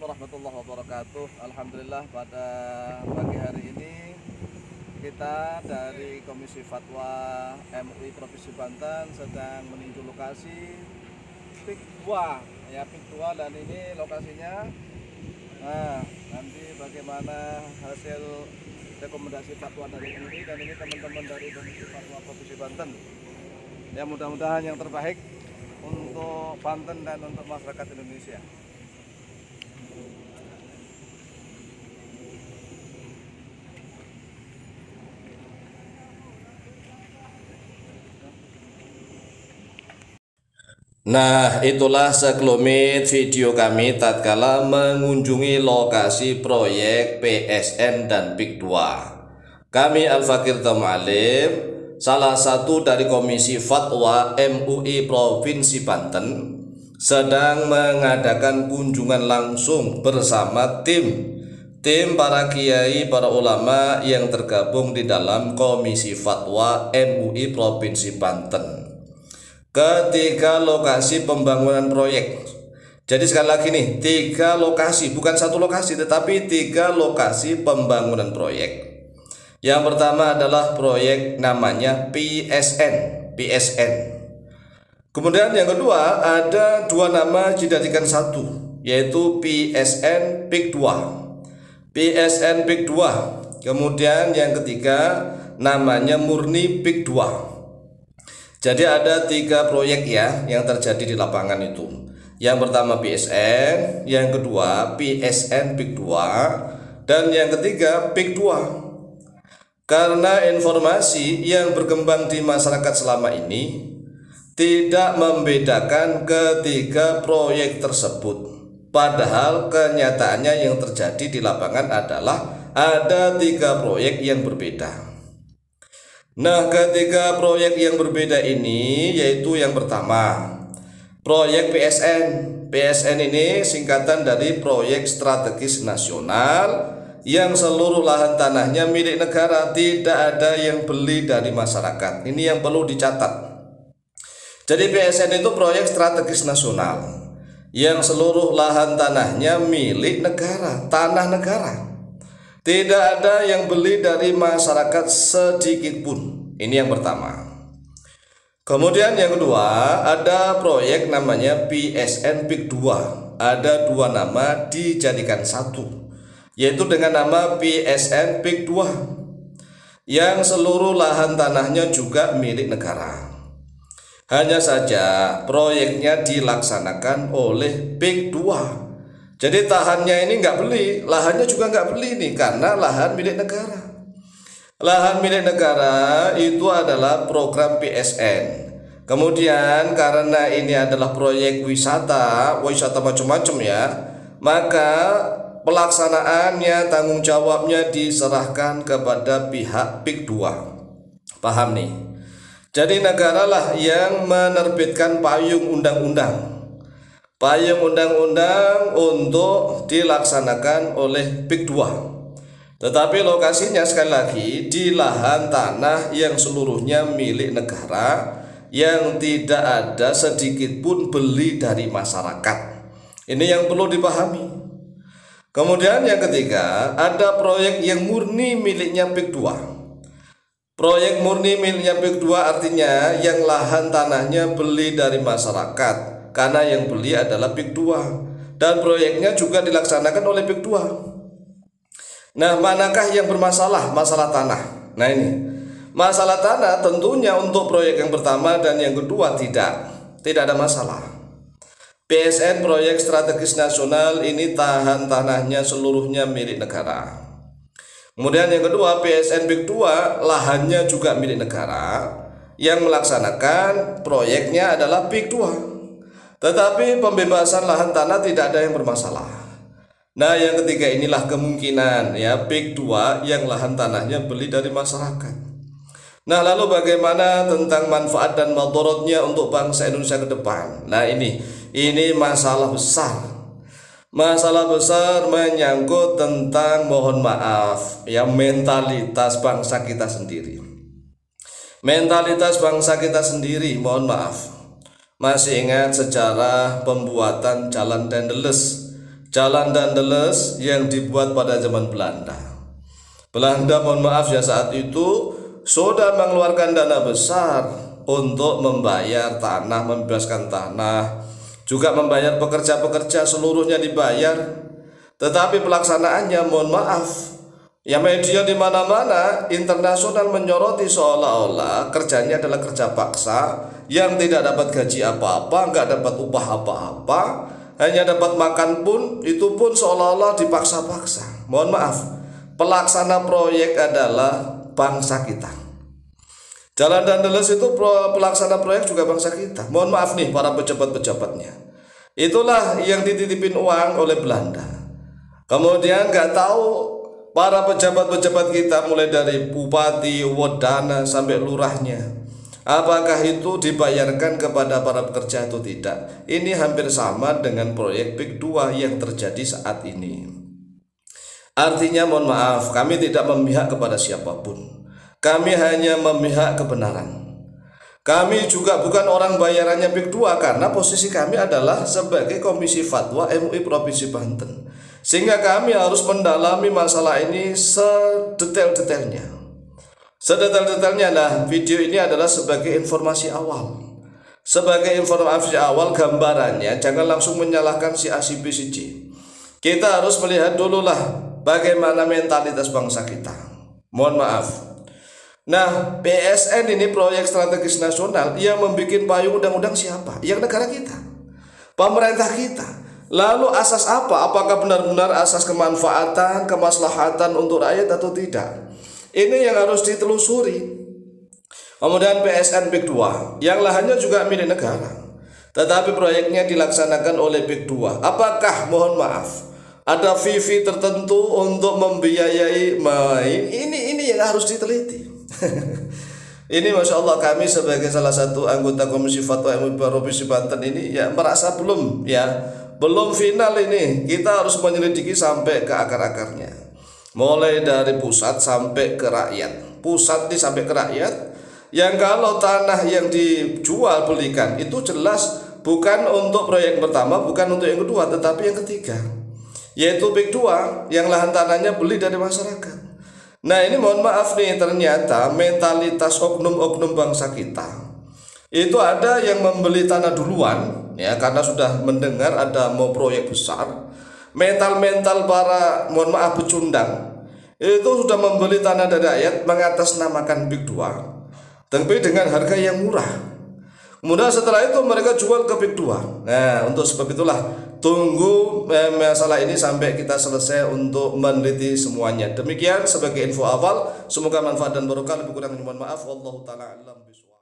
warahmatullahi wabarakatuh. Alhamdulillah pada pagi hari ini kita dari Komisi Fatwa MUI Provinsi Banten sedang meninjau lokasi PIK 2 ya, PIK 2, dan ini lokasinya. Nah, nanti bagaimana hasil rekomendasi fatwa dari MUI, dan ini teman-teman dari Komisi Fatwa Provinsi Banten. Ya, mudah-mudahan yang terbaik untuk Banten dan untuk masyarakat Indonesia. Nah, itulah sekelumit video kami tatkala mengunjungi lokasi proyek PSN dan PIK 2. Kami Al-Fakir Tamalim, salah satu dari Komisi Fatwa MUI Provinsi Banten, sedang mengadakan kunjungan langsung bersama tim para kiai, para ulama yang tergabung di dalam Komisi Fatwa MUI Provinsi Banten ketiga lokasi pembangunan proyek. Jadi sekali lagi nih, 3 lokasi, bukan 1 lokasi, tetapi 3 lokasi pembangunan proyek. Yang pertama adalah proyek namanya PSN. Kemudian yang kedua ada 2 nama dijadikan 1, yaitu PSN PIK 2. Kemudian yang ketiga namanya Murni PIK 2. Jadi ada 3 proyek ya yang terjadi di lapangan itu. Yang pertama PSN, yang kedua PSN PIK 2, dan yang ketiga PIK 2. Karena informasi yang berkembang di masyarakat selama ini tidak membedakan ketiga proyek tersebut. Padahal kenyataannya yang terjadi di lapangan adalah ada 3 proyek yang berbeda. Nah, ketiga proyek yang berbeda ini yaitu yang pertama, proyek PSN. PSN ini singkatan dari Proyek Strategis Nasional yang seluruh lahan tanahnya milik negara, tidak ada yang beli dari masyarakat. Ini yang perlu dicatat. Jadi PSN itu proyek strategis nasional yang seluruh lahan tanahnya milik negara, tanah negara. Tidak ada yang beli dari masyarakat sedikit pun. Ini yang pertama. Kemudian yang kedua ada proyek namanya PSN PIK 2. Ada 2 nama dijadikan 1, yaitu dengan nama PSN PIK 2 yang seluruh lahan tanahnya juga milik negara. Hanya saja proyeknya dilaksanakan oleh PIK 2. Jadi tahannya ini nggak beli, lahannya juga nggak beli nih, karena lahan milik negara. Lahan milik negara itu adalah program PSN. Kemudian karena ini adalah proyek wisata macam-macam ya, maka pelaksanaannya, tanggung jawabnya diserahkan kepada pihak PIK 2. Paham nih? Jadi negaralah yang menerbitkan payung undang-undang untuk dilaksanakan oleh PIK 2. Tetapi lokasinya sekali lagi di lahan tanah yang seluruhnya milik negara, yang tidak ada sedikit pun beli dari masyarakat. Ini yang perlu dipahami. Kemudian yang ketiga ada proyek yang murni miliknya PIK 2. Proyek murni miliknya PIK 2 artinya yang lahan tanahnya beli dari masyarakat, karena yang beli adalah PIK 2 dan proyeknya juga dilaksanakan oleh PIK 2. Nah, manakah yang bermasalah? Masalah tanah. Nah, ini masalah tanah tentunya untuk proyek yang pertama dan yang kedua tidak ada masalah. PSN Proyek Strategis Nasional ini tanahnya seluruhnya milik negara. Kemudian yang kedua PSN PIK 2 lahannya juga milik negara, yang melaksanakan proyeknya adalah PIK 2. Tetapi pembebasan lahan tanah tidak ada yang bermasalah. Nah, yang ketiga inilah kemungkinan ya PIK 2 yang lahan tanahnya beli dari masyarakat. Nah, lalu bagaimana tentang manfaat dan madharatnya untuk bangsa Indonesia ke depan? Nah, ini masalah besar. Masalah besar menyangkut tentang, mohon maaf ya, mentalitas bangsa kita sendiri. Mentalitas bangsa kita sendiri, mohon maaf. Masih ingat sejarah pembuatan jalan Tendeles, Jalan Dandeles yang dibuat pada zaman Belanda. Belanda, mohon maaf ya, saat itu sudah mengeluarkan dana besar untuk membayar tanah, membebaskan tanah, juga membayar pekerja-pekerja, seluruhnya dibayar. Tetapi pelaksanaannya, mohon maaf, ya media di mana-mana internasional menyoroti seolah-olah kerjanya adalah kerja paksa yang tidak dapat gaji apa-apa, nggak dapat upah apa-apa, hanya dapat makan pun itu pun seolah-olah dipaksa-paksa. Mohon maaf, pelaksana proyek adalah bangsa kita. Jalan Dandeles itu pelaksana proyek juga bangsa kita. Mohon maaf nih para pejabat-pejabatnya. Itulah yang dititipin uang oleh Belanda. Kemudian nggak tahu para pejabat-pejabat kita mulai dari bupati, wadana sampai lurahnya, apakah itu dibayarkan kepada para pekerja atau tidak? Ini hampir sama dengan proyek PIK 2 yang terjadi saat ini. Artinya, mohon maaf, kami tidak memihak kepada siapapun. Kami hanya memihak kebenaran. Kami juga bukan orang bayarannya PIK 2 karena posisi kami adalah sebagai Komisi Fatwa MUI Provinsi Banten. Sehingga kami harus mendalami masalah ini sedetail-detailnya. Sedetail-detailnya, nah video ini adalah sebagai informasi awal. Sebagai informasi awal, gambarannya jangan langsung menyalahkan si A, si B, si C. Kita harus melihat dulu lah bagaimana mentalitas bangsa kita. Mohon maaf. Nah, PSN ini proyek strategis nasional yang membuat payung undang-undang siapa? Yang negara kita, pemerintah kita. Lalu asas apa? Apakah benar-benar asas kemanfaatan, kemaslahatan untuk rakyat atau tidak? Ini yang harus ditelusuri. Kemudian PSN PIK 2 yang lahannya juga milik negara, tetapi proyeknya dilaksanakan oleh PIK 2. Apakah, mohon maaf, ada fee tertentu untuk membiayai main? Ini yang harus diteliti. Ini Masya Allah, kami sebagai salah satu anggota Komisi Fatwa MUI Provinsi Banten ini ya merasa belum final ini. Kita harus menyelidiki sampai ke akar-akarnya, mulai dari pusat sampai ke rakyat. Pusat sampai ke rakyat, yang kalau tanah yang dijual belikan itu jelas bukan untuk proyek pertama, bukan untuk yang kedua, tetapi yang ketiga, yaitu PIK 2 yang lahan tanahnya beli dari masyarakat. Nah ini mohon maaf nih, ternyata mentalitas oknum-oknum bangsa kita itu ada yang membeli tanah duluan ya, karena sudah mendengar ada mau proyek besar. Mental para, mohon maaf, pecundang itu sudah membeli tanah dari rakyat mengatasnamakan PIK 2 tapi dengan harga yang murah. Kemudian setelah itu mereka jual ke PIK 2. Nah untuk sebab itulah tunggu masalah ini sampai kita selesai untuk meneliti semuanya. Demikian sebagai info awal, semoga manfaat dan barokah. Lebih kurang mohon maaf. Wallahu taala alam bishawab.